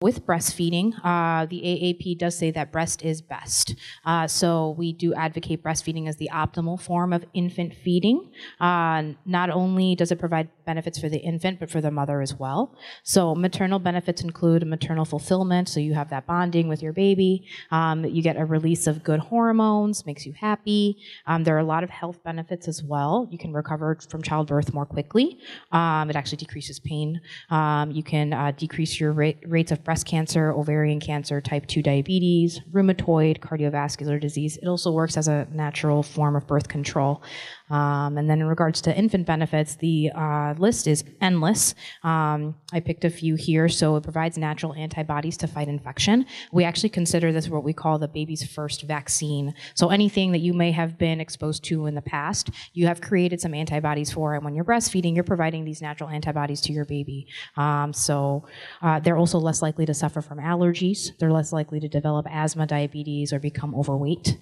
with breastfeeding, the AAP does say that breast is best. So we do advocate breastfeeding as the optimal form of infant feeding. Not only does it provide benefits for the infant, but for the mother as well. So maternal benefits include maternal fulfillment, so you have that bonding with your baby. You get a release of good hormones, makes you happy. There are a lot of health benefits as well. You can recover from childbirth more quickly. It actually decreases pain. You can decrease your rates of breast cancer, ovarian cancer, type 2 diabetes, rheumatoid, cardiovascular disease. It also works as a natural form of birth control. And then in regards to infant benefits, the list is endless. I picked a few here. So it provides natural antibodies to fight infection. We actually consider this what we call the baby's first vaccine. So anything that you may have been exposed to in the past, you have created some antibodies for, and when you're breastfeeding, you're providing these natural antibodies to your baby. They're also less likely to suffer from allergies. They're less likely to develop asthma, diabetes, or become overweight.